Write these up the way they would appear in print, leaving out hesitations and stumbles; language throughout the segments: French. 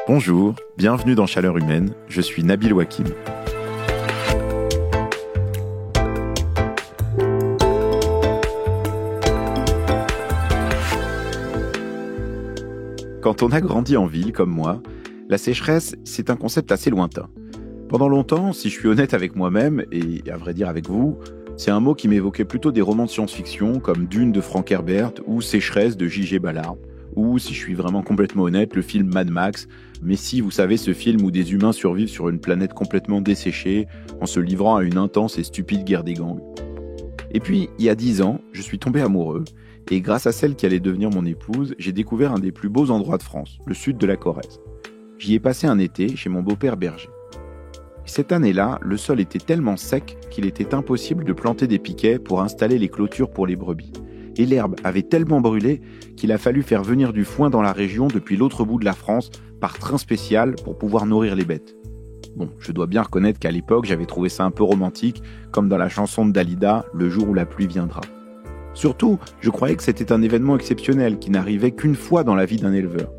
Bonjour, bienvenue dans Chaleur Humaine, je suis Nabil Wakim. Quand on a grandi en ville comme moi, la sécheresse, c'est un concept assez lointain. Pendant longtemps, si je suis honnête avec moi-même, et à vrai dire avec vous, c'est un mot qui m'évoquait plutôt des romans de science-fiction comme Dune de Frank Herbert ou Sécheresse de J.G. Ballard. Ou, si je suis vraiment complètement honnête, le film Mad Max. Mais si, vous savez, ce film où des humains survivent sur une planète complètement desséchée en se livrant à une intense et stupide guerre des gangs. Et puis, il y a 10 ans, je suis tombé amoureux. Et grâce à celle qui allait devenir mon épouse, j'ai découvert un des plus beaux endroits de France, le sud de la Corrèze. J'y ai passé un été chez mon beau-père berger. Cette année-là, le sol était tellement sec qu'il était impossible de planter des piquets pour installer les clôtures pour les brebis. Et l'herbe avait tellement brûlé qu'il a fallu faire venir du foin dans la région depuis l'autre bout de la France par train spécial pour pouvoir nourrir les bêtes. Bon, je dois bien reconnaître qu'à l'époque, j'avais trouvé ça un peu romantique, comme dans la chanson de Dalida, « Le jour où la pluie viendra ». Surtout, je croyais que c'était un événement exceptionnel qui n'arrivait qu'une fois dans la vie d'un éleveur.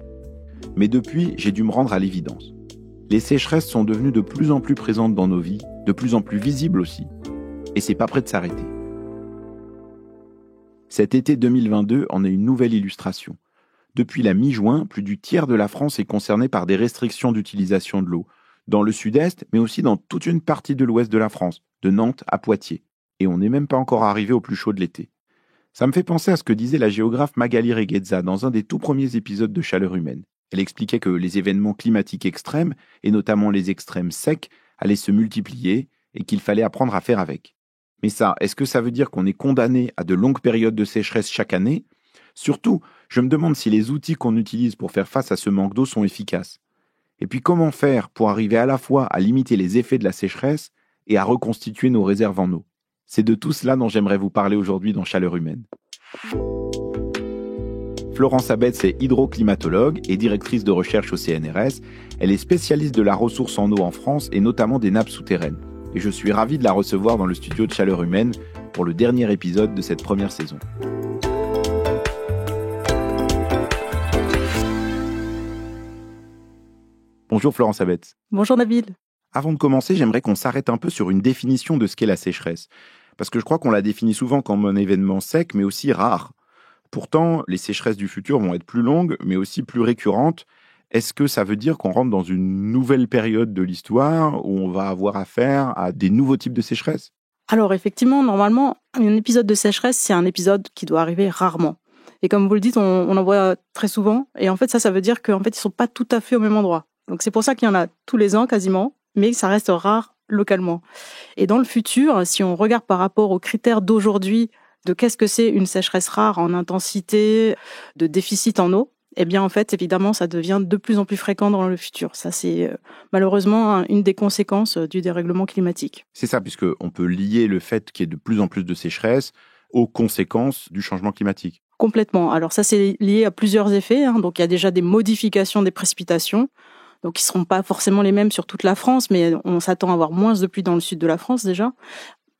Mais depuis, j'ai dû me rendre à l'évidence. Les sécheresses sont devenues de plus en plus présentes dans nos vies, de plus en plus visibles aussi. Et c'est pas près de s'arrêter. Cet été 2022 en est une nouvelle illustration. Depuis la mi-juin, plus du tiers de la France est concerné par des restrictions d'utilisation de l'eau, dans le sud-est, mais aussi dans toute une partie de l'ouest de la France, de Nantes à Poitiers. Et on n'est même pas encore arrivé au plus chaud de l'été. Ça me fait penser à ce que disait la géographe Magali Reguezza dans un des tout premiers épisodes de Chaleur Humaine. Elle expliquait que les événements climatiques extrêmes, et notamment les extrêmes secs, allaient se multiplier et qu'il fallait apprendre à faire avec. Mais ça, est-ce que ça veut dire qu'on est condamné à de longues périodes de sécheresse chaque année ? Surtout, je me demande si les outils qu'on utilise pour faire face à ce manque d'eau sont efficaces. Et puis comment faire pour arriver à la fois à limiter les effets de la sécheresse et à reconstituer nos réserves en eau ? C'est de tout cela dont j'aimerais vous parler aujourd'hui dans Chaleur Humaine. Florence Abetz est hydroclimatologue et directrice de recherche au CNRS. Elle est spécialiste de la ressource en eau en France et notamment des nappes souterraines. Et je suis ravi de la recevoir dans le studio de Chaleur Humaine pour le dernier épisode de cette première saison. Bonjour Florence Abetz. Bonjour Nabil. Avant de commencer, j'aimerais qu'on s'arrête un peu sur une définition de ce qu'est la sécheresse. Parce que je crois qu'on la définit souvent comme un événement sec, mais aussi rare. Pourtant, les sécheresses du futur vont être plus longues, mais aussi plus récurrentes. Est-ce que ça veut dire qu'on rentre dans une nouvelle période de l'histoire où on va avoir affaire à des nouveaux types de sécheresses ? Alors effectivement, normalement, un épisode de sécheresse, c'est un épisode qui doit arriver rarement. Et comme vous le dites, on en voit très souvent. Et en fait, ça veut dire qu'en fait, ils ne sont pas tout à fait au même endroit. Donc c'est pour ça qu'il y en a tous les ans quasiment, mais ça reste rare localement. Et dans le futur, si on regarde par rapport aux critères d'aujourd'hui de qu'est-ce que c'est une sécheresse rare en intensité, de déficit en eau, eh bien en fait, évidemment, ça devient de plus en plus fréquent dans le futur. Ça, c'est malheureusement une des conséquences du dérèglement climatique. C'est ça, puisqu'on peut lier le fait qu'il y ait de plus en plus de sécheresse aux conséquences du changement climatique. Complètement. Alors ça, c'est lié à plusieurs effets. Donc il y a déjà des modifications des précipitations. Donc, ils ne seront pas forcément les mêmes sur toute la France, mais on s'attend à avoir moins de pluie dans le sud de la France déjà.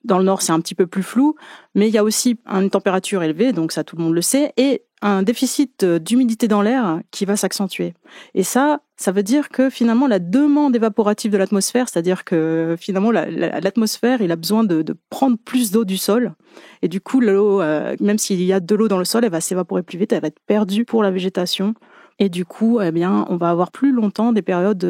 Dans le nord, c'est un petit peu plus flou, mais il y a aussi une température élevée, donc ça tout le monde le sait, et un déficit d'humidité dans l'air qui va s'accentuer. Et ça veut dire que finalement la demande évaporative de l'atmosphère, c'est-à-dire que finalement l'atmosphère, il a besoin de prendre plus d'eau du sol, et du coup l'eau, même s'il y a de l'eau dans le sol, elle va s'évaporer plus vite, elle va être perdue pour la végétation. Et du coup, eh bien, on va avoir plus longtemps des périodes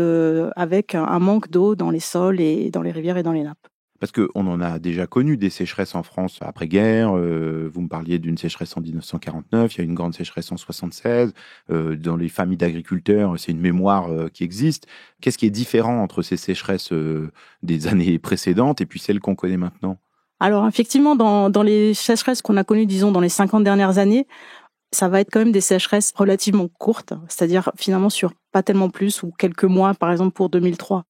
avec un manque d'eau dans les sols et dans les rivières et dans les nappes. Parce qu'on en a déjà connu des sécheresses en France après-guerre. Vous me parliez d'une sécheresse en 1949, il y a une grande sécheresse en 1976. Dans les familles d'agriculteurs, c'est une mémoire qui existe. Qu'est-ce qui est différent entre ces sécheresses des années précédentes et puis celles qu'on connaît maintenant ? Alors effectivement, dans les sécheresses qu'on a connues, disons, dans les 50 dernières années, ça va être quand même des sécheresses relativement courtes, c'est-à-dire finalement sur pas tellement plus ou quelques mois, par exemple pour 2003.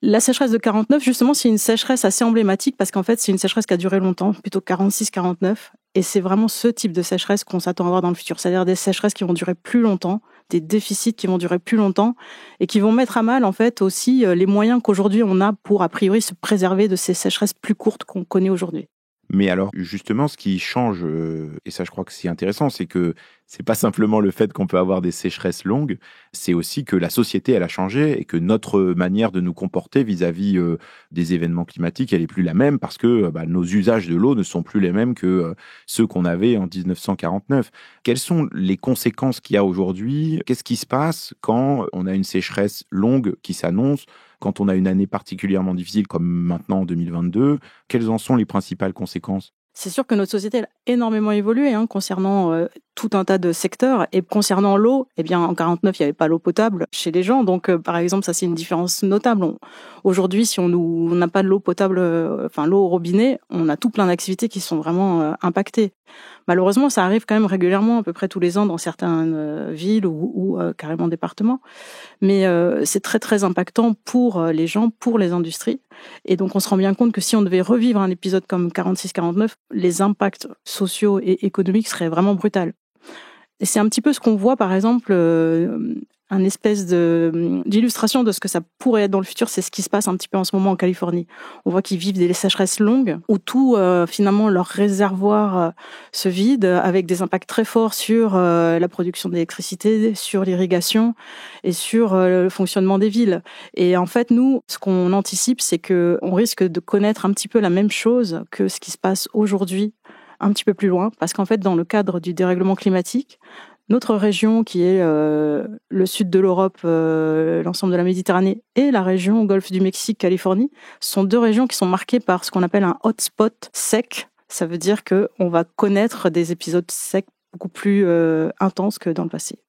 La sécheresse de 49, justement, c'est une sécheresse assez emblématique parce qu'en fait, c'est une sécheresse qui a duré longtemps, plutôt 46-49, et c'est vraiment ce type de sécheresse qu'on s'attend à voir dans le futur, c'est-à-dire des sécheresses qui vont durer plus longtemps, des déficits qui vont durer plus longtemps et qui vont mettre à mal en fait aussi les moyens qu'aujourd'hui on a pour a priori se préserver de ces sécheresses plus courtes qu'on connaît aujourd'hui. Mais alors, justement, ce qui change, et ça je crois que c'est intéressant, c'est que c'est pas simplement le fait qu'on peut avoir des sécheresses longues, c'est aussi que la société, elle a changé et que notre manière de nous comporter vis-à-vis des événements climatiques, elle est plus la même parce que nos usages de l'eau ne sont plus les mêmes que ceux qu'on avait en 1949. Quelles sont les conséquences qu'il y a aujourd'hui? Qu'est-ce qui se passe quand on a une sécheresse longue qui s'annonce? Quand on a une année particulièrement difficile comme maintenant en 2022, quelles en sont les principales conséquences? C'est sûr que notre société a énormément évolué concernant tout un tas de secteurs. Et concernant l'eau, eh bien, en 49, il n'y avait pas l'eau potable chez les gens. Donc, par exemple, ça, c'est une différence notable. Aujourd'hui, si on n'a pas de l'eau potable, l'eau au robinet, on a tout plein d'activités qui sont vraiment impactées. Malheureusement, ça arrive quand même régulièrement, à peu près tous les ans, dans certaines villes ou carrément départements. Mais c'est très, très impactant pour les gens, pour les industries. Et donc, on se rend bien compte que si on devait revivre un épisode comme 46-49, les impacts sociaux et économiques seraient vraiment brutaux. Et c'est un petit peu ce qu'on voit, par exemple, un espèce d'illustration de ce que ça pourrait être dans le futur. C'est ce qui se passe un petit peu en ce moment en Californie. On voit qu'ils vivent des sécheresses longues où tout, finalement, leur réservoir se vide avec des impacts très forts sur la production d'électricité, sur l'irrigation et sur le fonctionnement des villes. Et en fait, nous, ce qu'on anticipe, c'est que on risque de connaître un petit peu la même chose que ce qui se passe aujourd'hui un petit peu plus loin, parce qu'en fait, dans le cadre du dérèglement climatique, notre région, qui est le sud de l'Europe, l'ensemble de la Méditerranée, et la région Golfe du Mexique, Californie, sont deux régions qui sont marquées par ce qu'on appelle un hotspot sec. Ça veut dire qu'on va connaître des épisodes secs beaucoup plus intenses que dans le passé.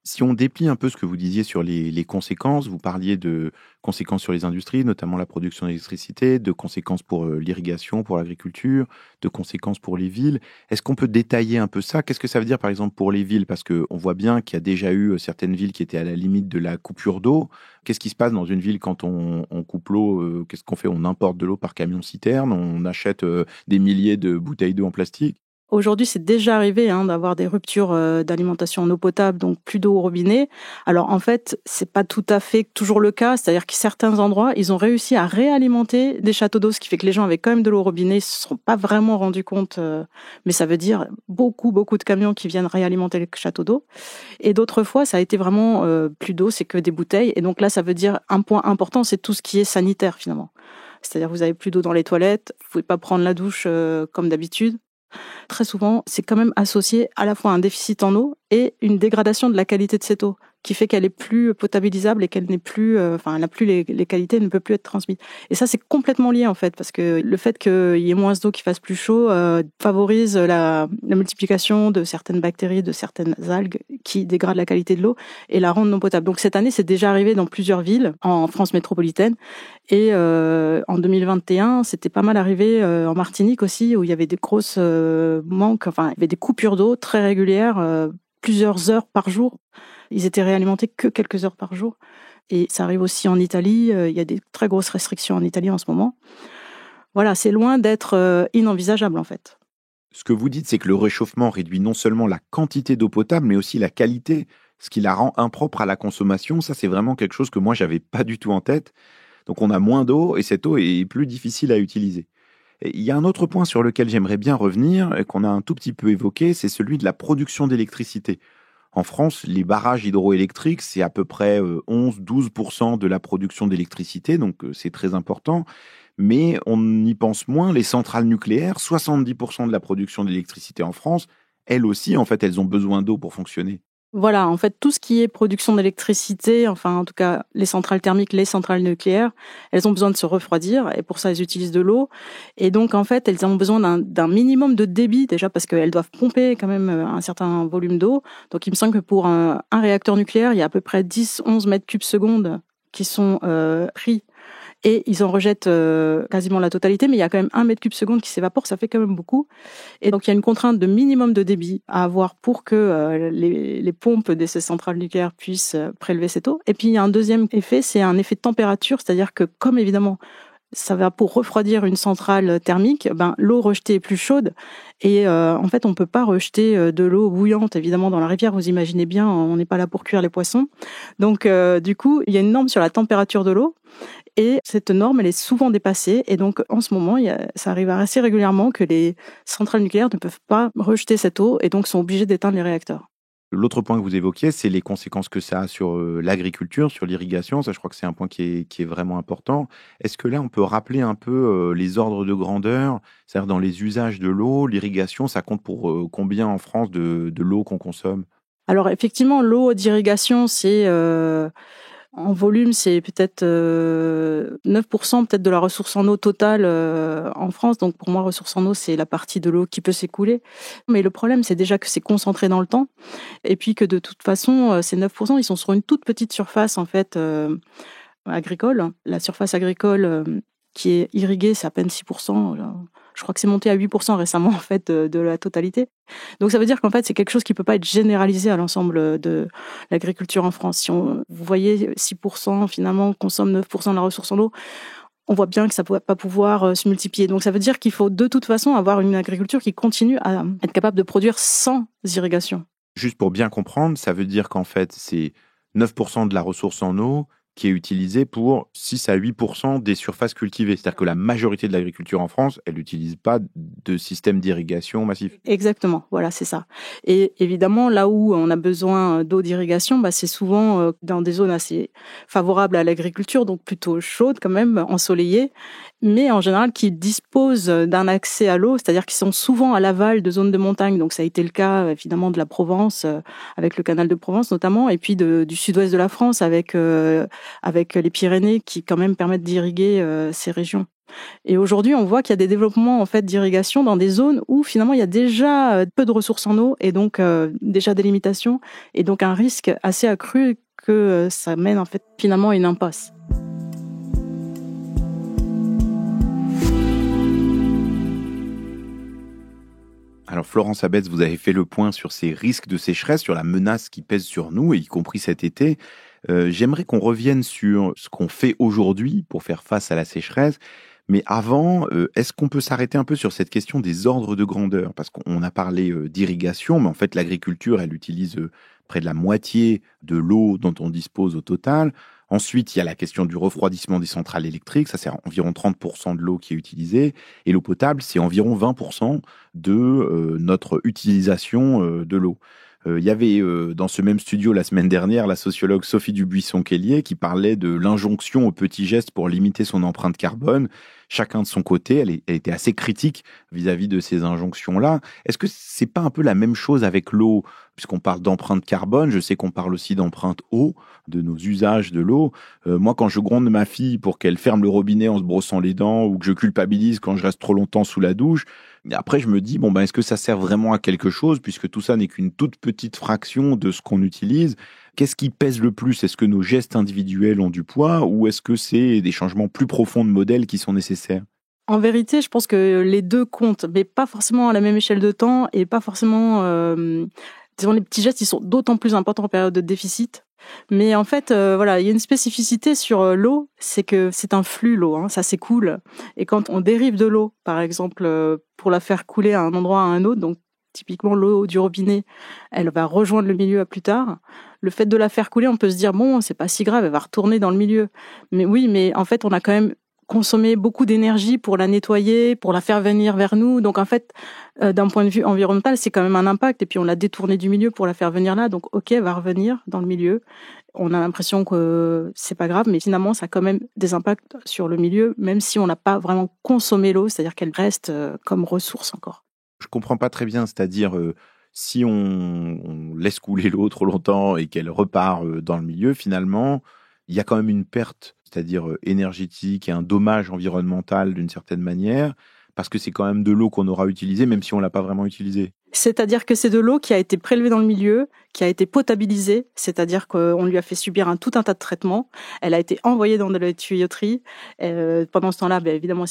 Si on déplie un peu ce que vous disiez sur les conséquences, vous parliez de conséquences sur les industries, notamment la production d'électricité, de conséquences pour l'irrigation, pour l'agriculture, de conséquences pour les villes. Est-ce qu'on peut détailler un peu ça? Qu'est-ce que ça veut dire, par exemple, pour les villes? Parce qu'on voit bien qu'il y a déjà eu certaines villes qui étaient à la limite de la coupure d'eau. Qu'est-ce qui se passe dans une ville quand on coupe l'eau? Qu'est-ce qu'on fait? On importe de l'eau par camion-citerne, on achète des milliers de bouteilles d'eau en plastique. Aujourd'hui, c'est déjà arrivé d'avoir des ruptures d'alimentation en eau potable, donc plus d'eau au robinet. Alors en fait, c'est pas tout à fait toujours le cas, c'est-à-dire que certains endroits, ils ont réussi à réalimenter des châteaux d'eau, ce qui fait que les gens avaient quand même de l'eau au robinet, ils se sont pas vraiment rendus compte, mais ça veut dire beaucoup de camions qui viennent réalimenter les châteaux d'eau. Et d'autres fois, ça a été vraiment plus d'eau, c'est que des bouteilles. Et donc là, ça veut dire un point important, c'est tout ce qui est sanitaire finalement. C'est-à-dire vous avez plus d'eau dans les toilettes, vous pouvez pas prendre la douche comme d'habitude. Très souvent, c'est quand même associé à la fois à un déficit en eau et une dégradation de la qualité de cette eau, qui fait qu'elle est plus potabilisable et qu'elle n'est plus, elle n'a plus les qualités, elle ne peut plus être transmise. Et ça, c'est complètement lié en fait, parce que le fait qu'il y ait moins d'eau qui fasse plus chaud favorise la multiplication de certaines bactéries, de certaines algues qui dégradent la qualité de l'eau et la rendent non potable. Donc cette année, c'est déjà arrivé dans plusieurs villes en France métropolitaine. Et en 2021, c'était pas mal arrivé en Martinique aussi, où il y avait des grosses manques, il y avait des coupures d'eau très régulières, plusieurs heures par jour. Ils étaient réalimentés que quelques heures par jour. Et ça arrive aussi en Italie. Il y a des très grosses restrictions en Italie en ce moment. Voilà, c'est loin d'être inenvisageable en fait. Ce que vous dites, c'est que le réchauffement réduit non seulement la quantité d'eau potable, mais aussi la qualité, ce qui la rend impropre à la consommation. Ça, c'est vraiment quelque chose que moi, j'avais pas du tout en tête. Donc, on a moins d'eau et cette eau est plus difficile à utiliser. Et il y a un autre point sur lequel j'aimerais bien revenir, et qu'on a un tout petit peu évoqué, c'est celui de la production d'électricité. En France, les barrages hydroélectriques, c'est à peu près 11-12% de la production d'électricité, donc c'est très important. Mais on y pense moins, les centrales nucléaires, 70% de la production d'électricité en France, elles aussi, en fait, elles ont besoin d'eau pour fonctionner. Voilà, en fait, tout ce qui est production d'électricité, enfin, en tout cas, les centrales thermiques, les centrales nucléaires, elles ont besoin de se refroidir et pour ça, elles utilisent de l'eau. Et donc, en fait, elles ont besoin d'un minimum de débit, déjà parce qu'elles doivent pomper quand même un certain volume d'eau. Donc, il me semble que pour un réacteur nucléaire, il y a à peu près 10-11 mètres cubes secondes qui sont pris. Et ils en rejettent quasiment la totalité, mais il y a quand même 1 mètre cube seconde qui s'évapore, ça fait quand même beaucoup. Et donc il y a une contrainte de minimum de débit à avoir pour que les pompes de ces centrales nucléaires puissent prélever cette eau. Et puis il y a un deuxième effet, c'est un effet de température, c'est-à-dire que comme évidemment ça va pour refroidir une centrale thermique, l'eau rejetée est plus chaude et en fait on peut pas rejeter de l'eau bouillante évidemment dans la rivière, vous imaginez bien, on n'est pas là pour cuire les poissons. Donc du coup, il y a une norme sur la température de l'eau et cette norme elle est souvent dépassée et donc en ce moment, ça arrive assez régulièrement que les centrales nucléaires ne peuvent pas rejeter cette eau et donc sont obligées d'éteindre les réacteurs. L'autre point que vous évoquiez, c'est les conséquences que ça a sur l'agriculture, sur l'irrigation. Ça, je crois que c'est un point qui est vraiment important. Est-ce que là, on peut rappeler un peu les ordres de grandeur? C'est-à-dire dans les usages de l'eau, l'irrigation, ça compte pour combien en France de l'eau qu'on consomme? Alors effectivement, l'eau d'irrigation, c'est en volume, c'est peut-être 9% peut-être de la ressource en eau totale en France. Donc pour moi, ressource en eau, c'est la partie de l'eau qui peut s'écouler. Mais le problème, c'est déjà que c'est concentré dans le temps. Et puis que de toute façon, ces 9%, ils sont sur une toute petite surface en fait agricole. La surface agricole qui est irriguée, c'est à peine 6%. Je crois que c'est monté à 8% récemment en fait de la totalité. Donc ça veut dire qu'en fait c'est quelque chose qui peut pas être généralisé à l'ensemble de l'agriculture en France. Si vous voyez 6% finalement consomme 9% de la ressource en eau, on voit bien que ça ne va pas pouvoir se multiplier. Donc ça veut dire qu'il faut de toute façon avoir une agriculture qui continue à être capable de produire sans irrigation. Juste pour bien comprendre, ça veut dire qu'en fait, c'est 9% de la ressource en eau qui est utilisée pour 6 à 8% des surfaces cultivées. C'est-à-dire que la majorité de l'agriculture en France, elle n'utilise pas de système d'irrigation massif. Exactement, voilà, c'est ça. Et évidemment, là où on a besoin d'eau d'irrigation, c'est souvent dans des zones assez favorables à l'agriculture, donc plutôt chaudes quand même, ensoleillées, mais en général qui disposent d'un accès à l'eau, c'est-à-dire qui sont souvent à l'aval de zones de montagne. Donc ça a été le cas évidemment de la Provence, avec le canal de Provence notamment, et puis du sud-ouest de la France avec les Pyrénées qui quand même permettent d'irriguer ces régions. Et aujourd'hui, on voit qu'il y a des développements en fait d'irrigation dans des zones où finalement il y a déjà peu de ressources en eau et donc déjà des limitations et donc un risque assez accru que ça mène en fait finalement à une impasse. Alors Florence Abetz, vous avez fait le point sur ces risques de sécheresse, sur la menace qui pèse sur nous, y compris cet été. J'aimerais qu'on revienne sur ce qu'on fait aujourd'hui pour faire face à la sécheresse. Mais avant, est-ce qu'on peut s'arrêter un peu sur cette question des ordres de grandeur? Parce qu'on a parlé d'irrigation, mais en fait l'agriculture, elle utilise près de la moitié de l'eau dont on dispose au total. Ensuite, il y a la question du refroidissement des centrales électriques. Ça, c'est environ 30% de l'eau qui est utilisée. Et l'eau potable, c'est environ 20% de notre utilisation de l'eau. Il y avait dans ce même studio la semaine dernière la sociologue Sophie Dubuisson-Kellier qui parlait de l'injonction aux petits gestes pour limiter son empreinte carbone. Chacun de son côté, elle était assez critique vis-à-vis de ces injonctions-là. Est-ce que c'est pas un peu la même chose avec l'eau? Puisqu'on parle d'empreinte carbone, je sais qu'on parle aussi d'empreinte eau, de nos usages de l'eau. Moi, quand je gronde ma fille pour qu'elle ferme le robinet en se brossant les dents ou que je culpabilise quand je reste trop longtemps sous la douche, après, je me dis, est-ce que ça sert vraiment à quelque chose puisque tout ça n'est qu'une toute petite fraction de ce qu'on utilise? Qu'est-ce qui pèse le plus? Est-ce que nos gestes individuels ont du poids ou est-ce que c'est des changements plus profonds de modèle qui sont nécessaires? En vérité, je pense que les deux comptent, mais pas forcément à la même échelle de temps et pas forcément... disons, les petits gestes, ils sont d'autant plus importants en période de déficit. Mais en fait, il y a une spécificité sur l'eau, c'est que c'est un flux, l'eau, ça s'écoule. Et quand on dérive de l'eau, par exemple, pour la faire couler à un endroit à un autre, donc typiquement l'eau du robinet, elle va rejoindre le milieu à plus tard. Le fait de la faire couler, on peut se dire, c'est pas si grave, elle va retourner dans le milieu. Mais oui, mais en fait, on a quand même consommer beaucoup d'énergie pour la nettoyer, pour la faire venir vers nous. Donc en fait, d'un point de vue environnemental, c'est quand même un impact. Et puis on l'a détournée du milieu pour la faire venir là. Donc ok, elle va revenir dans le milieu. On a l'impression que c'est pas grave, mais finalement ça a quand même des impacts sur le milieu, même si on n'a pas vraiment consommé l'eau, c'est-à-dire qu'elle reste comme ressource encore. Je comprends pas très bien, c'est-à-dire si on laisse couler l'eau trop longtemps et qu'elle repart dans le milieu, finalement, il y a quand même une perte, c'est-à-dire énergétique et un dommage environnemental d'une certaine manière, parce que c'est quand même de l'eau qu'on aura utilisée, même si on l'a pas vraiment utilisée. C'est-à-dire que c'est de l'eau qui a été prélevée dans le milieu, qui a été potabilisée, c'est-à-dire qu'on lui a fait subir tout un tas de traitements. Elle a été envoyée dans de la tuyauterie. Pendant ce temps-là, évidemment,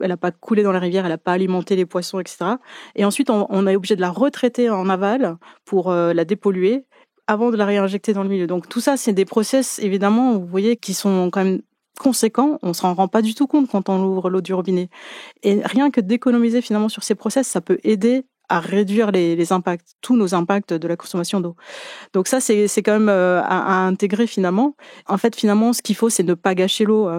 elle n'a pas coulé dans la rivière, elle n'a pas alimenté les poissons, etc. Et ensuite, on est obligé de la retraiter en aval pour la dépolluer avant de la réinjecter dans le milieu. Donc tout ça, c'est des process, évidemment, vous voyez, qui sont quand même conséquent, on s'en rend pas du tout compte quand on ouvre l'eau du robinet. Et rien que d'économiser finalement sur ces process, ça peut aider à réduire les impacts, tous nos impacts de la consommation d'eau. Donc ça, c'est quand même à intégrer finalement. En fait, finalement, ce qu'il faut, c'est ne pas gâcher l'eau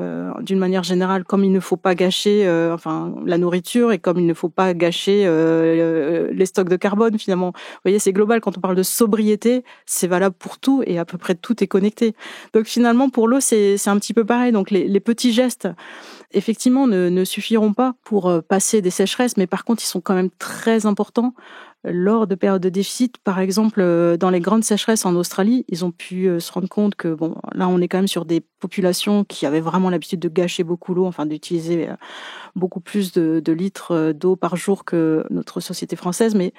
d'une manière générale, comme il ne faut pas gâcher la nourriture et comme il ne faut pas gâcher les stocks de carbone finalement. Vous voyez, c'est global. Quand on parle de sobriété, c'est valable pour tout et à peu près tout est connecté. Donc finalement, pour l'eau, c'est un petit peu pareil. Donc les petits gestes, effectivement, ne suffiront pas pour passer des sécheresses, mais par contre, ils sont quand même très importants lors de périodes de déficit. Par exemple, dans les grandes sécheresses en Australie, ils ont pu se rendre compte que, bon, là, on est quand même sur des populations qui avaient vraiment l'habitude de gâcher beaucoup l'eau, enfin, d'utiliser beaucoup plus de litres d'eau par jour que notre société française. Mais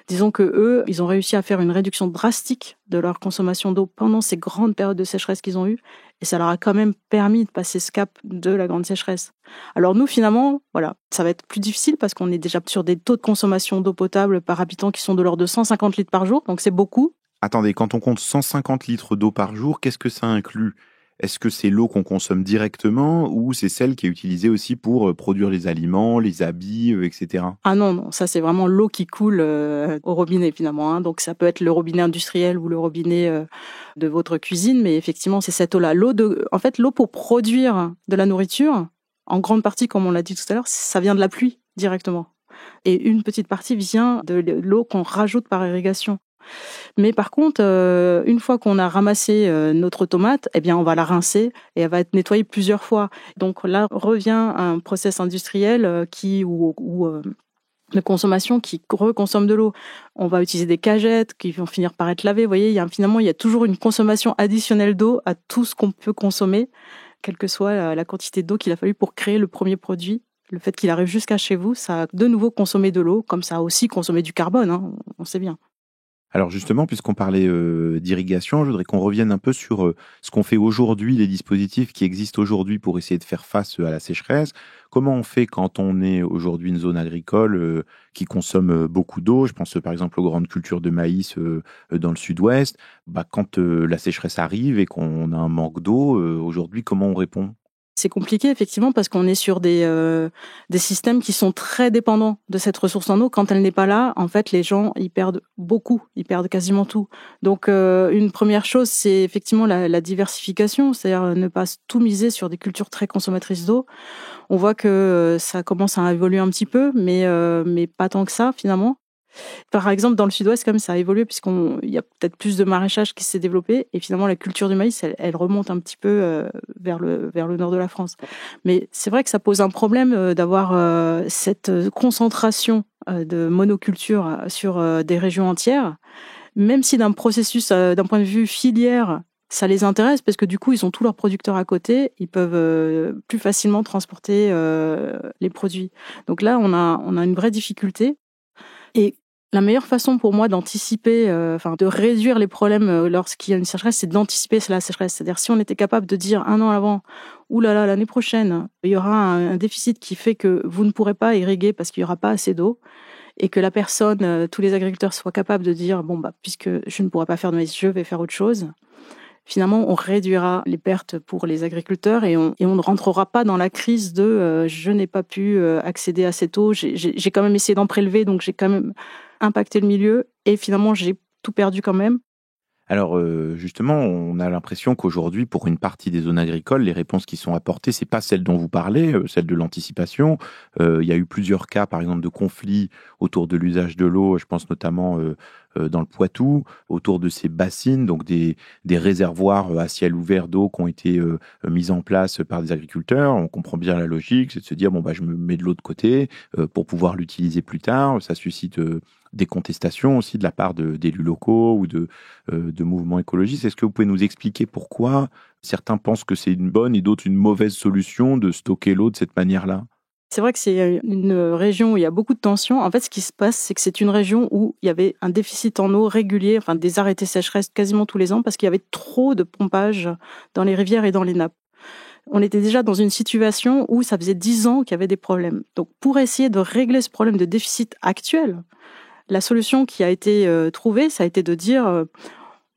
disons que eux, ils ont réussi à faire une réduction drastique de leur consommation d'eau pendant ces grandes périodes de sécheresse qu'ils ont eues. Et ça leur a quand même permis de passer ce cap de la grande sécheresse. Alors nous, finalement, voilà, ça va être plus difficile parce qu'on est déjà sur des taux de consommation d'eau potable par habitant qui sont de l'ordre de 150 litres par jour. Donc c'est beaucoup. Attendez, quand on compte 150 litres d'eau par jour, qu'est-ce que ça inclut? Est-ce que c'est l'eau qu'on consomme directement ou c'est celle qui est utilisée aussi pour produire les aliments, les habits, etc. Ah non, non, ça c'est vraiment l'eau qui coule au robinet finalement. Hein. Donc ça peut être le robinet industriel ou le robinet de votre cuisine, mais effectivement c'est cette eau-là. En fait, l'eau pour produire de la nourriture, en grande partie, comme on l'a dit tout à l'heure, ça vient de la pluie directement. Et une petite partie vient de l'eau qu'on rajoute par irrigation. Mais par contre, une fois qu'on a ramassé notre tomate, eh bien, on va la rincer et elle va être nettoyée plusieurs fois. Donc là, revient un process industriel de consommation qui reconsomme de l'eau. On va utiliser des cagettes qui vont finir par être lavées. Vous voyez, il y a toujours une consommation additionnelle d'eau à tout ce qu'on peut consommer, quelle que soit la quantité d'eau qu'il a fallu pour créer le premier produit. Le fait qu'il arrive jusqu'à chez vous, ça a de nouveau consommé de l'eau, comme ça a aussi consommé du carbone, hein, on sait bien. Alors justement, puisqu'on parlait d'irrigation, je voudrais qu'on revienne un peu sur ce qu'on fait aujourd'hui, les dispositifs qui existent aujourd'hui pour essayer de faire face à la sécheresse. Comment on fait quand on est aujourd'hui une zone agricole qui consomme beaucoup d'eau? Je pense par exemple aux grandes cultures de maïs dans le sud-ouest. Quand la sécheresse arrive et qu'on a un manque d'eau, aujourd'hui, comment on répond? C'est compliqué effectivement parce qu'on est sur des systèmes qui sont très dépendants de cette ressource en eau. Quand elle n'est pas là, en fait, les gens ils perdent beaucoup, ils perdent quasiment tout. Donc une première chose, c'est effectivement la diversification, c'est-à-dire ne pas tout miser sur des cultures très consommatrices d'eau. On voit que ça commence à évoluer un petit peu, mais pas tant que ça finalement. Par exemple, dans le sud-ouest, comme ça a évolué, puisqu'il y a peut-être plus de maraîchage qui s'est développé, et finalement, la culture du maïs, elle remonte un petit peu vers le nord de la France. Mais c'est vrai que ça pose un problème d'avoir cette concentration de monoculture sur des régions entières, même si d'un point de vue filière, ça les intéresse, parce que du coup, ils ont tous leurs producteurs à côté, ils peuvent plus facilement transporter les produits. Donc là, on a une vraie difficulté. Et la meilleure façon pour moi d'anticiper, de réduire les problèmes lorsqu'il y a une sécheresse, c'est d'anticiper la sécheresse. C'est-à-dire si on était capable de dire un an avant, ouh là là, l'année prochaine, il y aura un déficit qui fait que vous ne pourrez pas irriguer parce qu'il n'y aura pas assez d'eau, et que la personne, tous les agriculteurs soient capables de dire, puisque je ne pourrai pas faire de maïs, je vais faire autre chose. Finalement, on réduira les pertes pour les agriculteurs et on ne rentrera pas dans la crise de je n'ai pas pu accéder à cette eau, j'ai quand même essayé d'en prélever, donc j'ai quand même impacté le milieu et finalement j'ai tout perdu quand même. Alors justement, on a l'impression qu'aujourd'hui, pour une partie des zones agricoles, les réponses qui sont apportées, c'est pas celles dont vous parlez, celles de l'anticipation. Il y a eu plusieurs cas, par exemple, de conflits autour de l'usage de l'eau. Je pense notamment dans le Poitou, autour de ces bassines, donc des réservoirs à ciel ouvert d'eau qui ont été mis en place par des agriculteurs. On comprend bien la logique, c'est de se dire je me mets de l'eau de côté pour pouvoir l'utiliser plus tard. Ça suscite des contestations aussi de la part d'élus locaux ou de mouvements écologistes. Est-ce que vous pouvez nous expliquer pourquoi certains pensent que c'est une bonne et d'autres une mauvaise solution de stocker l'eau de cette manière-là? C'est vrai que c'est une région où il y a beaucoup de tensions. En fait, ce qui se passe, c'est que c'est une région où il y avait un déficit en eau régulier, des arrêtés sécheresse quasiment tous les ans, parce qu'il y avait trop de pompage dans les rivières et dans les nappes. On était déjà dans une situation où ça faisait 10 ans qu'il y avait des problèmes. Donc, pour essayer de régler ce problème de déficit actuel, la solution qui a été trouvée, ça a été de dire,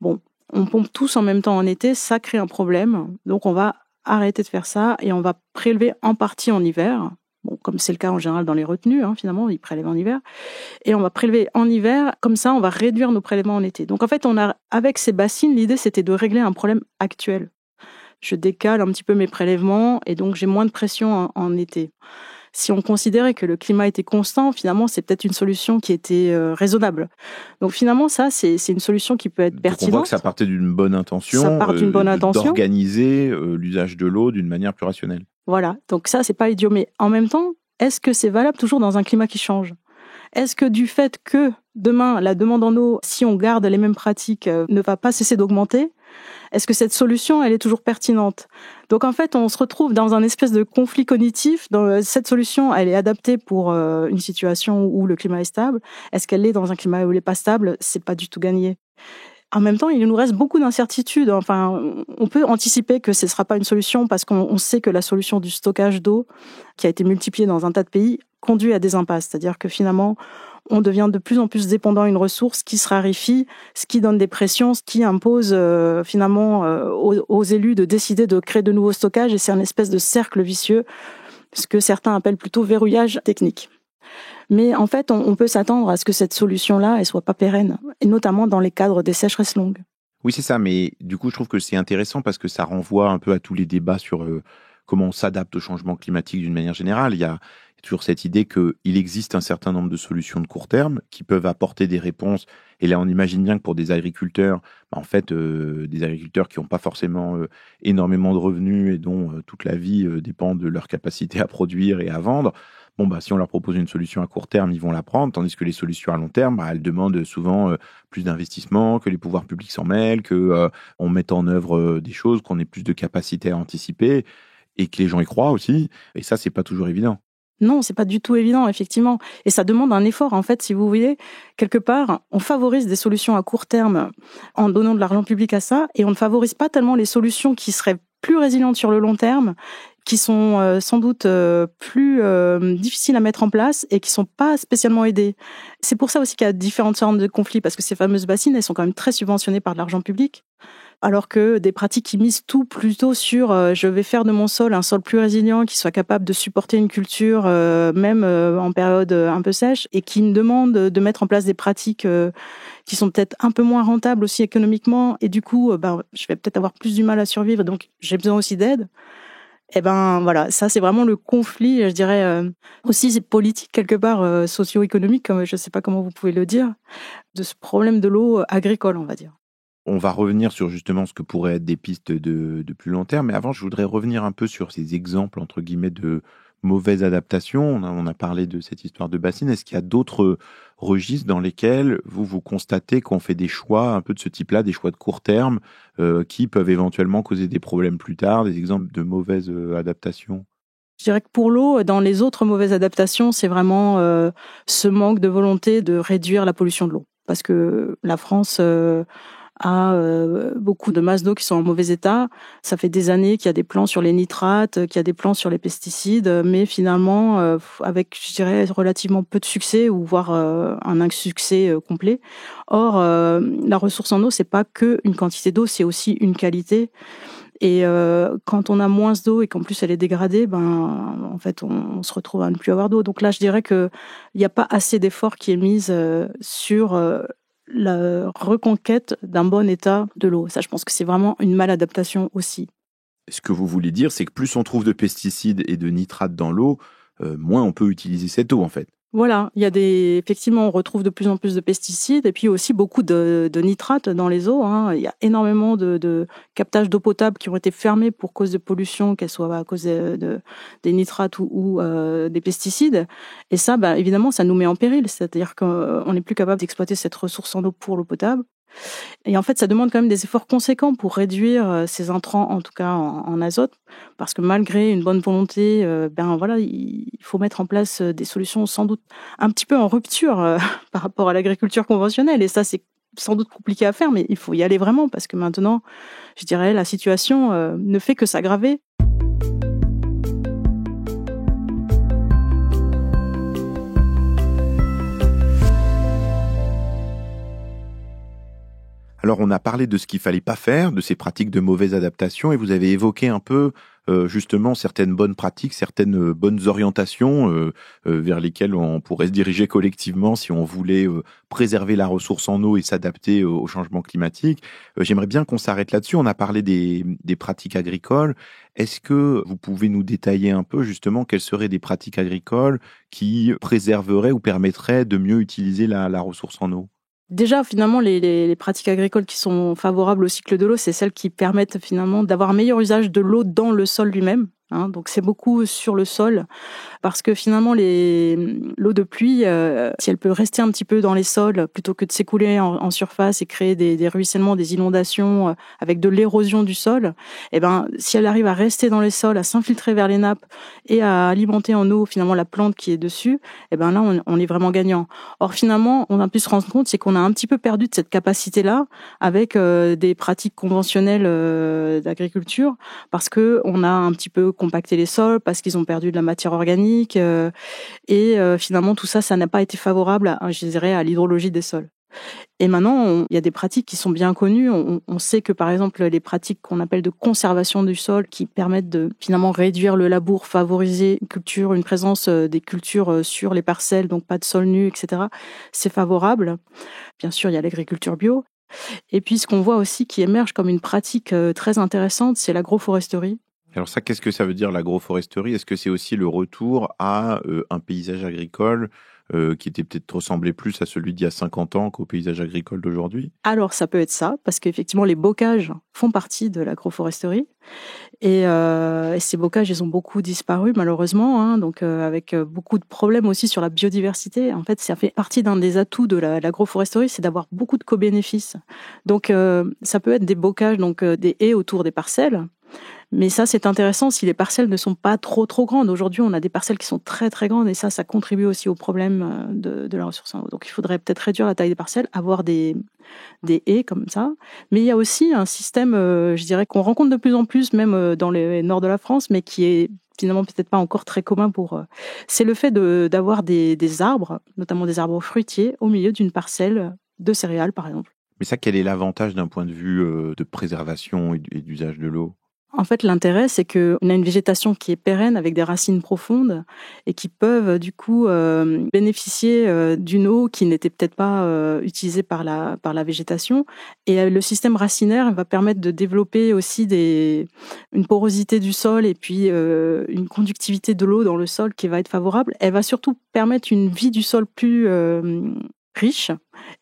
on pompe tous en même temps en été, ça crée un problème. Donc, on va arrêter de faire ça et on va prélever en partie en hiver. Bon, comme c'est le cas en général dans les retenues, finalement, ils prélèvent en hiver. Et on va prélever en hiver, comme ça, on va réduire nos prélèvements en été. Donc en fait, avec ces bassines, l'idée, c'était de régler un problème actuel. Je décale un petit peu mes prélèvements et donc j'ai moins de pression en été. Si on considérait que le climat était constant, finalement, c'est peut-être une solution qui était raisonnable. Donc finalement, ça, c'est une solution qui peut être pertinente. Donc on voit que ça partait d'une bonne intention, d'organiser l'usage de l'eau d'une manière plus rationnelle. Voilà, donc ça, c'est pas idiot. Mais en même temps, est-ce que c'est valable toujours dans un climat qui change ? Est-ce que du fait que demain, la demande en eau, si on garde les mêmes pratiques, ne va pas cesser d'augmenter ? Est-ce que cette solution, elle est toujours pertinente ? Donc en fait, on se retrouve dans un espèce de conflit cognitif. Cette solution, elle est adaptée pour une situation où le climat est stable. Est-ce qu'elle est dans un climat où il n'est pas stable ? C'est pas du tout gagné. En même temps, il nous reste beaucoup d'incertitudes. Enfin, on peut anticiper que ce ne sera pas une solution parce qu'on sait que la solution du stockage d'eau, qui a été multipliée dans un tas de pays, conduit à des impasses. C'est-à-dire que finalement, on devient de plus en plus dépendant d'une ressource qui se raréfie, ce qui donne des pressions, ce qui impose aux élus de décider de créer de nouveaux stockages. Et c'est un espèce de cercle vicieux, ce que certains appellent plutôt verrouillage technique. Mais en fait, on peut s'attendre à ce que cette solution-là, elle soit pas pérenne, et notamment dans les cadres des sécheresses longues. Oui, c'est ça, mais du coup, je trouve que c'est intéressant parce que ça renvoie un peu à tous les débats sur comment on s'adapte au changement climatique d'une manière générale. Il y a toujours cette idée qu'il existe un certain nombre de solutions de court terme qui peuvent apporter des réponses. Et là, on imagine bien que pour des agriculteurs, des agriculteurs qui n'ont pas forcément énormément de revenus et dont toute la vie dépend de leur capacité à produire et à vendre, si on leur propose une solution à court terme, ils vont la prendre, tandis que les solutions à long terme, elles demandent souvent plus d'investissement, que les pouvoirs publics s'en mêlent, qu'on mette en œuvre des choses, qu'on ait plus de capacité à anticiper et que les gens y croient aussi. Et ça, c'est pas toujours évident. Non, c'est pas du tout évident, effectivement. Et ça demande un effort, en fait, si vous voulez. Quelque part, on favorise des solutions à court terme en donnant de l'argent public à ça, et on ne favorise pas tellement les solutions qui seraient plus résilientes sur le long terme, qui sont sans doute plus difficiles à mettre en place et qui sont pas spécialement aidées. C'est pour ça aussi qu'il y a différentes sortes de conflits, parce que ces fameuses bassines, elles sont quand même très subventionnées par de l'argent public. Alors que des pratiques qui misent tout plutôt sur je vais faire de mon sol un sol plus résilient, qui soit capable de supporter une culture même en période un peu sèche, et qui me demandent de mettre en place des pratiques qui sont peut-être un peu moins rentables aussi économiquement, et du coup je vais peut-être avoir plus du mal à survivre, donc j'ai besoin aussi d'aide. Et voilà, ça c'est vraiment le conflit, je dirais aussi c'est politique quelque part, socio-économique, comme je sais pas comment vous pouvez le dire, de ce problème de l'eau agricole, on va dire. On va revenir sur justement ce que pourraient être des pistes de plus long terme. Mais avant, je voudrais revenir un peu sur ces exemples, entre guillemets, de mauvaises adaptations. On a parlé de cette histoire de bassine. Est-ce qu'il y a d'autres registres dans lesquels vous constatez qu'on fait des choix un peu de ce type-là, des choix de court terme, qui peuvent éventuellement causer des problèmes plus tard, des exemples de mauvaises adaptations ? Je dirais que pour l'eau, dans les autres mauvaises adaptations, c'est vraiment ce manque de volonté de réduire la pollution de l'eau. Parce que la France a beaucoup de masses d'eau qui sont en mauvais état. Ça fait des années qu'il y a des plans sur les nitrates, qu'il y a des plans sur les pesticides, mais finalement, avec, je dirais, relativement peu de succès, ou voire un insuccès complet. Or, la ressource en eau, c'est pas que une quantité d'eau, c'est aussi une qualité. Et quand on a moins d'eau et qu'en plus elle est dégradée, en fait, on se retrouve à ne plus avoir d'eau. Donc là, je dirais que il n'y a pas assez d'efforts qui est mis sur la reconquête d'un bon état de l'eau. Ça, je pense que c'est vraiment une maladaptation aussi. Ce que vous voulez dire, c'est que plus on trouve de pesticides et de nitrates dans l'eau, moins on peut utiliser cette eau, en fait. Voilà, effectivement, on retrouve de plus en plus de pesticides et puis aussi beaucoup de nitrates dans les eaux. Il y a énormément de captages d'eau potable qui ont été fermés pour cause de pollution, qu'elle soit à cause des nitrates ou des pesticides. Et ça, évidemment, ça nous met en péril. C'est-à-dire qu'on n'est plus capable d'exploiter cette ressource en eau pour l'eau potable. Et en fait, ça demande quand même des efforts conséquents pour réduire ces intrants, en tout cas en azote, parce que malgré une bonne volonté, il faut mettre en place des solutions sans doute un petit peu en rupture par rapport à l'agriculture conventionnelle. Et ça, c'est sans doute compliqué à faire, mais il faut y aller vraiment, parce que maintenant, je dirais, la situation ne fait que s'aggraver. Alors, on a parlé de ce qu'il fallait pas faire, de ces pratiques de mauvaise adaptation, et vous avez évoqué un peu justement certaines bonnes pratiques, certaines bonnes orientations vers lesquelles on pourrait se diriger collectivement si on voulait préserver la ressource en eau et s'adapter au changement climatique. J'aimerais bien qu'on s'arrête là-dessus. On a parlé des pratiques agricoles. Est-ce que vous pouvez nous détailler un peu justement quelles seraient des pratiques agricoles qui préserveraient ou permettraient de mieux utiliser la ressource en eau? Déjà, finalement, les pratiques agricoles qui sont favorables au cycle de l'eau, c'est celles qui permettent finalement d'avoir un meilleur usage de l'eau dans le sol lui-même. Donc c'est beaucoup sur le sol, parce que finalement l'eau de pluie, si elle peut rester un petit peu dans les sols plutôt que de s'écouler en surface et créer des ruissellements, des inondations avec de l'érosion du sol, si elle arrive à rester dans les sols, à s'infiltrer vers les nappes et à alimenter en eau finalement la plante qui est dessus, là on est vraiment gagnant. Or finalement, on a pu se rendre compte, c'est qu'on a un petit peu perdu de cette capacité-là avec des pratiques conventionnelles d'agriculture, parce que on a un petit peu compacter les sols, parce qu'ils ont perdu de la matière organique, et finalement tout ça n'a pas été favorable je dirais, à l'hydrologie des sols. Et maintenant, il y a des pratiques qui sont bien connues. On sait que par exemple les pratiques qu'on appelle de conservation du sol, qui permettent de finalement réduire le labour, favoriser une présence des cultures sur les parcelles, donc pas de sol nu, etc. C'est favorable. Bien sûr, il y a l'agriculture bio. Et puis ce qu'on voit aussi qui émerge comme une pratique très intéressante, c'est l'agroforesterie. Alors ça, qu'est-ce que ça veut dire l'agroforesterie? Est-ce que c'est aussi le retour à un paysage agricole qui était peut-être ressemblait plus à celui d'il y a 50 ans qu'au paysage agricole d'aujourd'hui? Alors ça peut être ça, parce qu'effectivement les bocages font partie de l'agroforesterie. Et ces bocages, ils ont beaucoup disparu malheureusement, donc avec beaucoup de problèmes aussi sur la biodiversité. En fait, ça fait partie d'un des atouts de l'agroforesterie, c'est d'avoir beaucoup de co-bénéfices. Donc ça peut être des bocages, donc des haies autour des parcelles. Mais ça, c'est intéressant si les parcelles ne sont pas trop grandes. Aujourd'hui, on a des parcelles qui sont très grandes, et ça contribue aussi au problème de la ressource en eau. Donc il faudrait peut-être réduire la taille des parcelles, avoir des haies comme ça. Mais il y a aussi un système, je dirais, qu'on rencontre de plus en plus, même dans le nord de la France, mais qui est finalement peut-être pas encore très commun c'est le fait d'avoir des arbres, notamment des arbres fruitiers, au milieu d'une parcelle de céréales, par exemple. Mais ça, quel est l'avantage d'un point de vue de préservation et d'usage de l'eau? En fait, l'intérêt, c'est qu'on a une végétation qui est pérenne avec des racines profondes et qui peuvent du coup bénéficier d'une eau qui n'était peut-être pas utilisée par la végétation. Et le système racinaire va permettre de développer aussi une porosité du sol et puis une conductivité de l'eau dans le sol qui va être favorable. Elle va surtout permettre une vie du sol plus riche,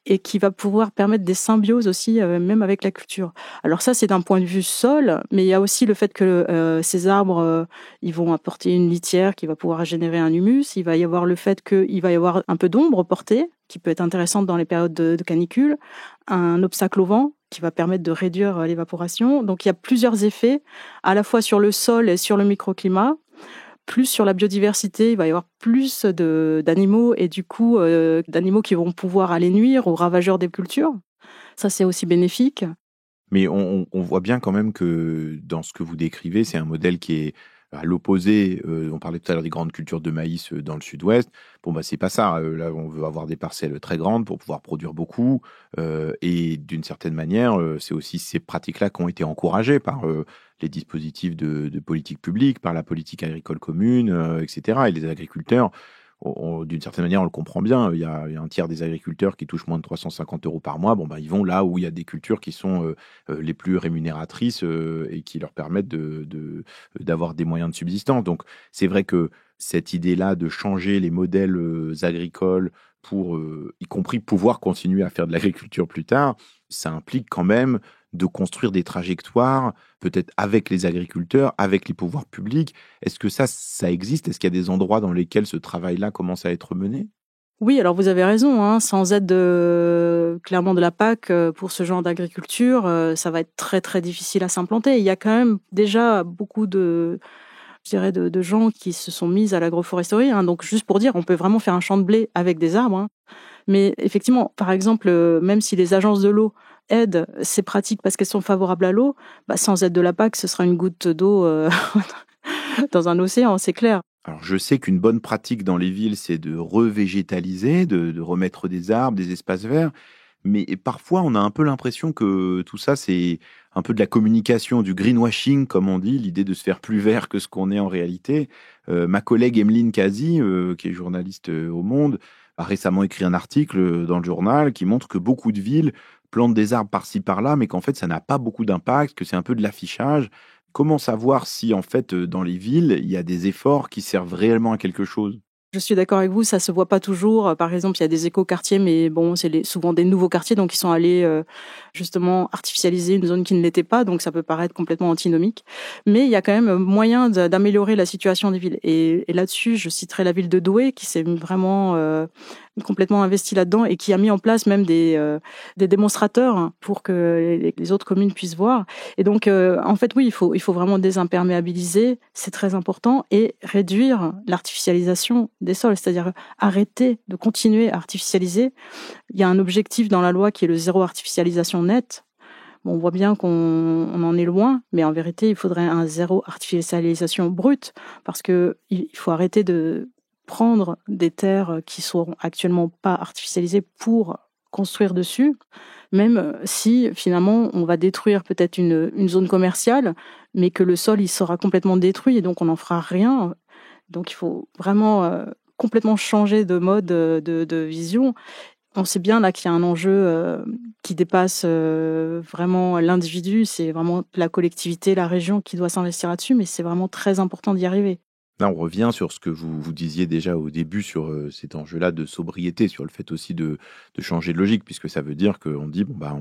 et qui va pouvoir permettre des symbioses aussi, même avec la culture. Alors ça, c'est d'un point de vue sol, mais il y a aussi le fait que ces arbres, ils vont apporter une litière qui va pouvoir générer un humus. Il va y avoir le fait qu'il va y avoir un peu d'ombre portée, qui peut être intéressante dans les périodes de canicule, un obstacle au vent qui va permettre de réduire l'évaporation. Donc il y a plusieurs effets, à la fois sur le sol et sur le microclimat. Plus sur la biodiversité, il va y avoir plus d'animaux, et du coup d'animaux qui vont pouvoir aller nuire aux ravageurs des cultures. Ça, c'est aussi bénéfique. Mais on voit bien quand même que dans ce que vous décrivez, c'est un modèle qui est à l'opposé. On parlait tout à l'heure des grandes cultures de maïs dans le sud-ouest. Bon, c'est pas ça. Là, on veut avoir des parcelles très grandes pour pouvoir produire beaucoup. Et d'une certaine manière, c'est aussi ces pratiques-là qui ont été encouragées par les dispositifs de politique publique, par la politique agricole commune, etc. Et les agriculteurs, d'une certaine manière, on le comprend bien. Il y a un tiers des agriculteurs qui touchent moins de 350 € par mois. Ils vont là où il y a des cultures qui sont les plus rémunératrices et qui leur permettent d'avoir des moyens de subsistance. Donc, c'est vrai que cette idée-là de changer les modèles agricoles pour, y compris pouvoir continuer à faire de l'agriculture plus tard, ça implique quand même de construire des trajectoires, peut-être avec les agriculteurs, avec les pouvoirs publics. Est-ce que ça existe? Est-ce qu'il y a des endroits dans lesquels ce travail-là commence à être mené? Oui, alors vous avez raison, sans aide clairement de la PAC pour ce genre d'agriculture, ça va être très difficile à s'implanter. Il y a quand même déjà beaucoup de gens qui se sont mis à l'agroforesterie. Donc juste pour dire, on peut vraiment faire un champ de blé avec des arbres. Mais effectivement, par exemple, même si les agences de l'eau aident ces pratiques parce qu'elles sont favorables à l'eau, sans aide de la PAC, ce sera une goutte d'eau dans un océan, c'est clair. Alors, je sais qu'une bonne pratique dans les villes, c'est de revégétaliser, de remettre des arbres, des espaces verts. Mais parfois, on a un peu l'impression que tout ça, c'est un peu de la communication, du greenwashing, comme on dit, l'idée de se faire plus vert que ce qu'on est en réalité. Ma collègue Emeline Kazi, qui est journaliste au Monde, a récemment écrit un article dans le journal qui montre que beaucoup de villes plantent des arbres par-ci par-là, mais qu'en fait, ça n'a pas beaucoup d'impact, que c'est un peu de l'affichage. Comment savoir si, en fait, dans les villes, il y a des efforts qui servent réellement à quelque chose? Je suis d'accord avec vous, ça se voit pas toujours. Par exemple, il y a des écoquartiers, mais bon, souvent des nouveaux quartiers, donc ils sont allés justement artificialiser une zone qui ne l'était pas, donc ça peut paraître complètement antinomique. Mais il y a quand même moyen d'améliorer la situation des villes. Et là-dessus, je citerai la ville de Douai, qui s'est vraiment complètement investie là-dedans et qui a mis en place même des démonstrateurs pour que les autres communes puissent voir. Et donc, en fait, oui, il faut vraiment désimperméabiliser, c'est très important, et réduire l'artificialisation des sols, c'est-à-dire arrêter de continuer à artificialiser. Il y a un objectif dans la loi qui est le zéro artificialisation nette. Bon, on voit bien qu'on en est loin, mais en vérité, il faudrait un zéro artificialisation brute, parce que il faut arrêter de prendre des terres qui sont actuellement pas artificialisées pour construire dessus, même si finalement on va détruire peut-être une zone commerciale, mais que le sol il sera complètement détruit et donc on n'en fera rien. Donc il faut vraiment complètement changer de mode de vision. On sait bien là qu'il y a un enjeu qui dépasse vraiment l'individu, c'est vraiment la collectivité, la région qui doit s'investir là-dessus, mais c'est vraiment très important d'y arriver. Là, on revient sur ce que vous disiez déjà au début sur cet enjeu-là de sobriété, sur le fait aussi de changer de logique, puisque ça veut dire qu'on dit, bon, bah,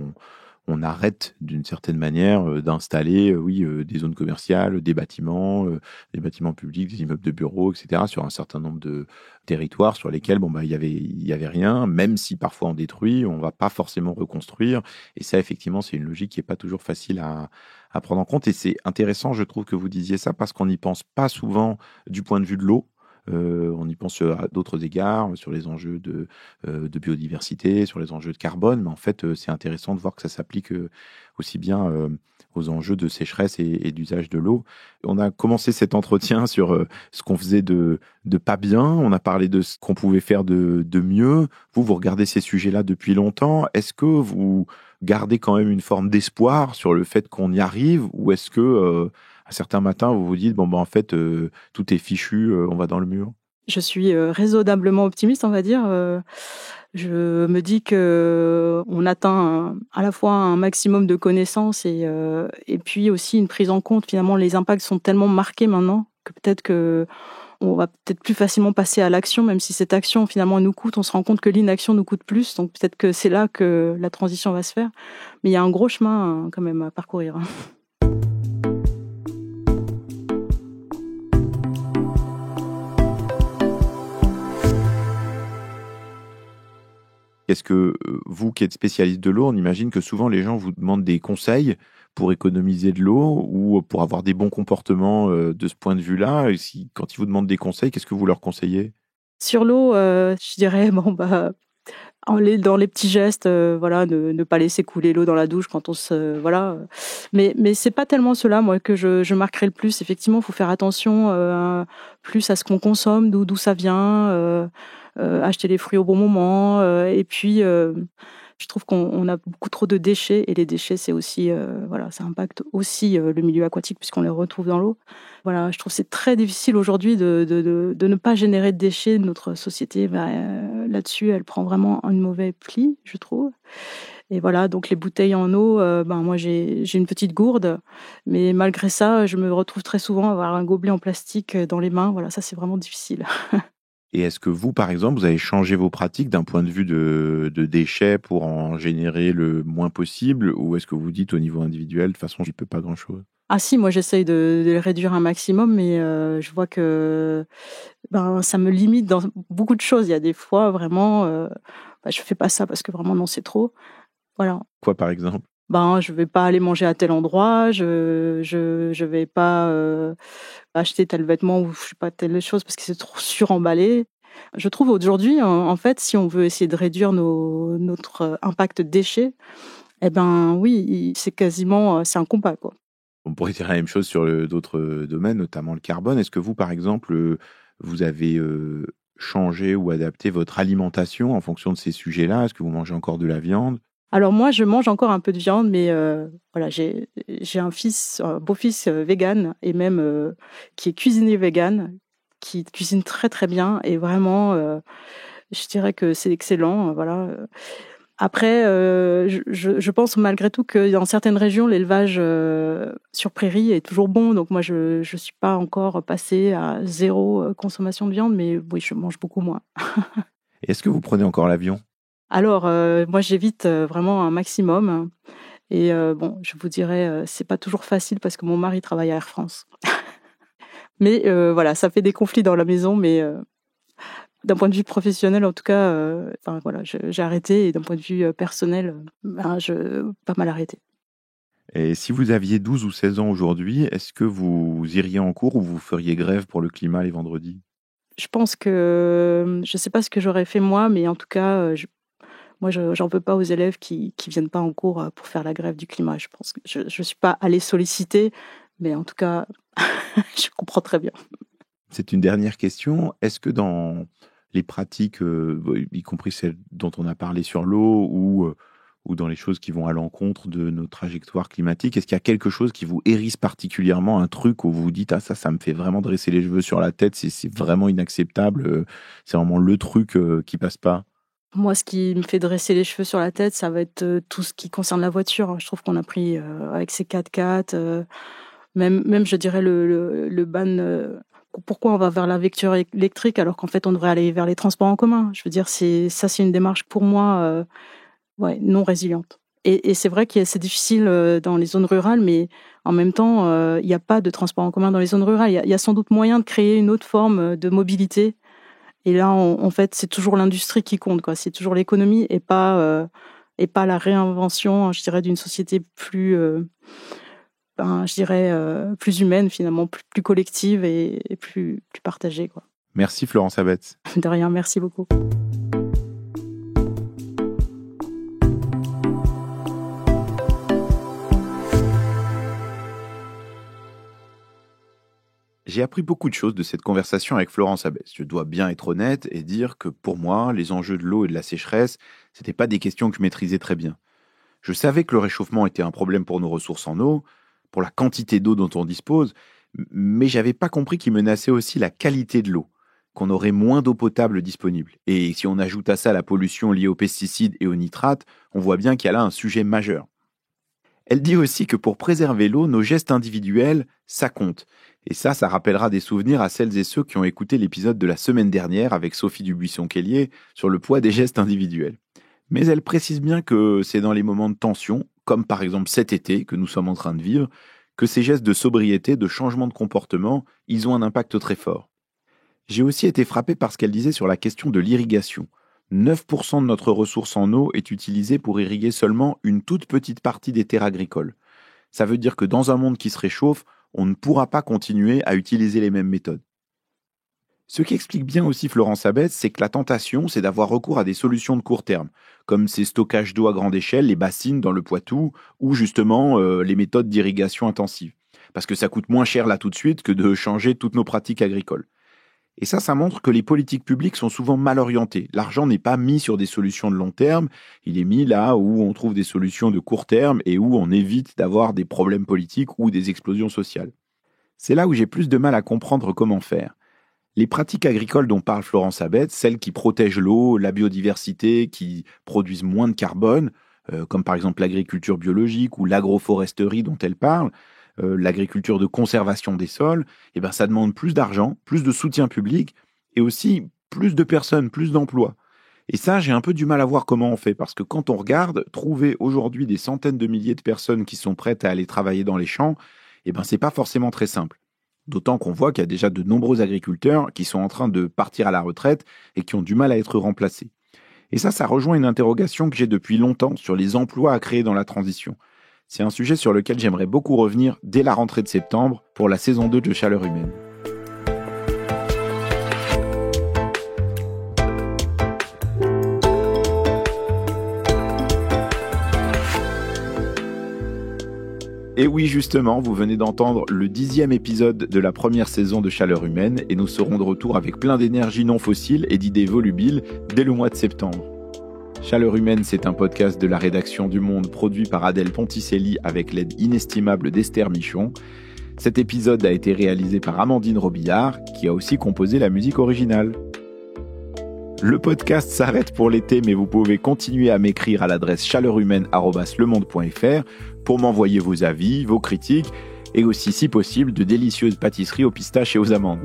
on arrête d'une certaine manière d'installer, oui, des zones commerciales, des bâtiments publics, des immeubles de bureaux, etc., sur un certain nombre de territoires sur lesquels, bon, bah, il y avait rien, même si parfois on détruit, on va pas forcément reconstruire. Et ça, effectivement, c'est une logique qui est pas toujours facile à prendre en compte. Et c'est intéressant, je trouve, que vous disiez ça, parce qu'on n'y pense pas souvent du point de vue de l'eau. On y pense à d'autres égards, sur les enjeux de biodiversité, sur les enjeux de carbone, mais en fait, c'est intéressant de voir que ça s'applique aussi bien aux enjeux de sécheresse et d'usage de l'eau. On a commencé cet entretien sur ce qu'on faisait de pas bien, on a parlé de ce qu'on pouvait faire de mieux. Vous regardez ces sujets-là depuis longtemps. Est-ce que vous gardez quand même une forme d'espoir sur le fait qu'on y arrive, ou est-ce que à certains matins, vous vous dites, bon, ben, en fait, tout est fichu, on va dans le mur? Je suis raisonnablement optimiste, on va dire. Je me dis que on atteint à la fois un maximum de connaissances et puis aussi une prise en compte. Finalement, les impacts sont tellement marqués maintenant que peut-être que on va peut-être plus facilement passer à l'action, même si cette action finalement nous coûte. On se rend compte que l'inaction nous coûte plus, donc peut-être que c'est là que la transition va se faire. Mais il y a un gros chemin quand même à parcourir. Est-ce que vous qui êtes spécialiste de l'eau, on imagine que souvent les gens vous demandent des conseils pour économiser de l'eau ou pour avoir des bons comportements de ce point de vue-là. Et quand ils vous demandent des conseils, qu'est-ce que vous leur conseillez? Sur l'eau, je dirais bon bah dans les petits gestes, voilà, ne pas laisser couler l'eau dans la douche quand on se voilà. Mais c'est pas tellement cela moi que je marquerai le plus. Effectivement, il faut faire attention plus à ce qu'on consomme, d'où ça vient, acheter les fruits au bon moment, et puis je trouve qu'on a beaucoup trop de déchets et les déchets c'est aussi voilà, ça impacte aussi le milieu aquatique puisqu'on les retrouve dans l'eau. Voilà, je trouve que c'est très difficile aujourd'hui de ne pas générer de déchets. Notre société, là-dessus, elle prend vraiment un mauvais pli, je trouve. Et voilà, donc les bouteilles en eau, moi j'ai une petite gourde, mais malgré ça, je me retrouve très souvent à avoir un gobelet en plastique dans les mains. Voilà, ça c'est vraiment difficile. Et est-ce que vous, par exemple, vous avez changé vos pratiques d'un point de vue de déchets pour en générer le moins possible, ou est-ce que vous dites au niveau individuel, de toute façon, j'y peux pas grand-chose? Ah si, moi j'essaye de les réduire un maximum, mais je vois que ça me limite dans beaucoup de choses. Il y a des fois vraiment, je fais pas ça parce que vraiment non, c'est trop. Voilà. Quoi, par exemple? Je vais pas aller manger à tel endroit, je vais pas acheter tel vêtement ou je sais pas telle chose parce que c'est trop suremballé. Je trouve aujourd'hui en fait, si on veut essayer de réduire notre impact déchets, eh ben oui, c'est quasiment c'est un combat quoi. On pourrait dire la même chose sur d'autres domaines, notamment le carbone. Est-ce que vous, par exemple, vous avez changé ou adapté votre alimentation en fonction de ces sujets-là? Est-ce que vous mangez encore de la viande? Alors moi, je mange encore un peu de viande, mais voilà, j'ai un beau-fils vegan et même qui est cuisinier vegan, qui cuisine très très bien et vraiment, je dirais que c'est excellent. Voilà. Après, je pense malgré tout que dans certaines régions, l'élevage sur prairie est toujours bon. Donc moi, je suis pas encore passée à zéro consommation de viande, mais oui, je mange beaucoup moins. Et est-ce que vous prenez encore l'avion? Alors, moi, j'évite vraiment un maximum. Et bon, je vous dirais, c'est pas toujours facile parce que mon mari travaille à Air France. Mais voilà, ça fait des conflits dans la maison, mais d'un point de vue professionnel, en tout cas, enfin voilà, j'ai arrêté et d'un point de vue personnel, pas mal arrêté. Et si vous aviez 12 ou 16 ans aujourd'hui, est-ce que vous iriez en cours ou vous feriez grève pour le climat les vendredis? Je pense que je sais pas ce que j'aurais fait moi, mais en tout cas, moi, j'en veux pas aux élèves qui viennent pas en cours pour faire la grève du climat. Je pense que je suis pas allée solliciter, mais en tout cas, je comprends très bien. C'est une dernière question. Est-ce que dans les pratiques, y compris celles dont on a parlé sur l'eau ou dans les choses qui vont à l'encontre de nos trajectoires climatiques, est-ce qu'il y a quelque chose qui vous hérisse particulièrement, un truc où vous vous dites: «Ah ça me fait vraiment dresser les cheveux sur la tête, c'est vraiment inacceptable, c'est vraiment le truc, qui passe pas»? Moi, ce qui me fait dresser les cheveux sur la tête, ça va être tout ce qui concerne la voiture. Je trouve qu'on a pris avec ces 4x4, même je dirais le ban. Pourquoi on va vers la voiture électrique alors qu'en fait on devrait aller vers les transports en commun? Je veux dire, c'est une démarche pour moi ouais, non résiliente. Et c'est vrai que c'est difficile dans les zones rurales, mais en même temps, il n'y a pas de transport en commun dans les zones rurales. Il y a sans doute moyen de créer une autre forme de mobilité. Et là, en fait, c'est toujours l'industrie qui compte, quoi. C'est toujours l'économie et pas la réinvention, je dirais, d'une société plus, je dirais, plus humaine finalement, plus collective et plus partagée, quoi. Merci Florence Abetz. De rien, merci beaucoup. J'ai appris beaucoup de choses de cette conversation avec Florence Abetz. Je dois bien être honnête et dire que pour moi, les enjeux de l'eau et de la sécheresse, c'était pas des questions que je maîtrisais très bien. Je savais que le réchauffement était un problème pour nos ressources en eau, pour la quantité d'eau dont on dispose, mais j'avais pas compris qu'il menaçait aussi la qualité de l'eau, qu'on aurait moins d'eau potable disponible. Et si on ajoute à ça la pollution liée aux pesticides et aux nitrates, on voit bien qu'il y a là un sujet majeur. Elle dit aussi que pour préserver l'eau, nos gestes individuels, ça compte. Et ça rappellera des souvenirs à celles et ceux qui ont écouté l'épisode de la semaine dernière avec Sophie Dubuisson-Kellier sur le poids des gestes individuels. Mais elle précise bien que c'est dans les moments de tension, comme par exemple cet été que nous sommes en train de vivre, que ces gestes de sobriété, de changement de comportement, ils ont un impact très fort. J'ai aussi été frappé par ce qu'elle disait sur la question de l'irrigation. 9% de notre ressource en eau est utilisée pour irriguer seulement une toute petite partie des terres agricoles. Ça veut dire que dans un monde qui se réchauffe, on ne pourra pas continuer à utiliser les mêmes méthodes. Ce qui explique bien aussi Florence Abetz, c'est que la tentation, c'est d'avoir recours à des solutions de court terme, comme ces stockages d'eau à grande échelle, les bassines dans le Poitou, ou justement les méthodes d'irrigation intensive. Parce que ça coûte moins cher là tout de suite que de changer toutes nos pratiques agricoles. Et ça montre que les politiques publiques sont souvent mal orientées. L'argent n'est pas mis sur des solutions de long terme, il est mis là où on trouve des solutions de court terme et où on évite d'avoir des problèmes politiques ou des explosions sociales. C'est là où j'ai plus de mal à comprendre comment faire. Les pratiques agricoles dont parle Florence Abetz, celles qui protègent l'eau, la biodiversité, qui produisent moins de carbone, comme par exemple l'agriculture biologique ou l'agroforesterie dont elle parle, l'agriculture de conservation des sols, eh ben ça demande plus d'argent, plus de soutien public et aussi plus de personnes, plus d'emplois. Et ça, j'ai un peu du mal à voir comment on fait, parce que quand on regarde, trouver aujourd'hui des centaines de milliers de personnes qui sont prêtes à aller travailler dans les champs, eh ben c'est pas forcément très simple. D'autant qu'on voit qu'il y a déjà de nombreux agriculteurs qui sont en train de partir à la retraite et qui ont du mal à être remplacés. Et ça rejoint une interrogation que j'ai depuis longtemps sur les emplois à créer dans la transition. C'est un sujet sur lequel j'aimerais beaucoup revenir dès la rentrée de septembre pour la saison 2 de Chaleur Humaine. Et oui, justement, vous venez d'entendre le 10e épisode de la première saison de Chaleur Humaine et nous serons de retour avec plein d'énergie non fossile et d'idées volubiles dès le mois de septembre. Chaleur humaine, c'est un podcast de la rédaction du Monde produit par Adèle Ponticelli avec l'aide inestimable d'Esther Michon. Cet épisode a été réalisé par Amandine Robillard, qui a aussi composé la musique originale. Le podcast s'arrête pour l'été, mais vous pouvez continuer à m'écrire à l'adresse chaleurhumaine@lemonde.fr pour m'envoyer vos avis, vos critiques et aussi, si possible, de délicieuses pâtisseries aux pistaches et aux amandes.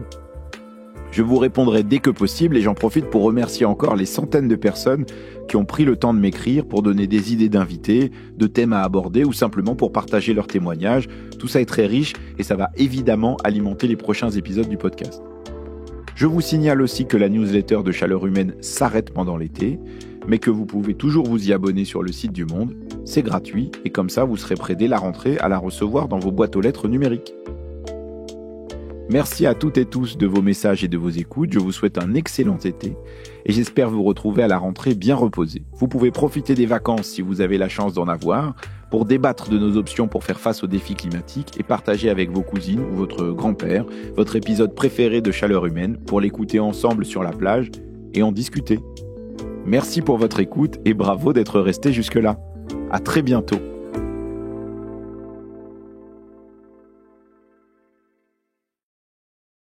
Je vous répondrai dès que possible et j'en profite pour remercier encore les centaines de personnes qui ont pris le temps de m'écrire pour donner des idées d'invités, de thèmes à aborder ou simplement pour partager leurs témoignages. Tout ça est très riche et ça va évidemment alimenter les prochains épisodes du podcast. Je vous signale aussi que la newsletter de Chaleur Humaine s'arrête pendant l'été, mais que vous pouvez toujours vous y abonner sur le site du Monde. C'est gratuit et comme ça vous serez prêt dès la rentrée à la recevoir dans vos boîtes aux lettres numériques. Merci à toutes et tous de vos messages et de vos écoutes. Je vous souhaite un excellent été et j'espère vous retrouver à la rentrée bien reposé. Vous pouvez profiter des vacances si vous avez la chance d'en avoir pour débattre de nos options pour faire face aux défis climatiques et partager avec vos cousines ou votre grand-père votre épisode préféré de Chaleur Humaine pour l'écouter ensemble sur la plage et en discuter. Merci pour votre écoute et bravo d'être resté jusque-là. À très bientôt.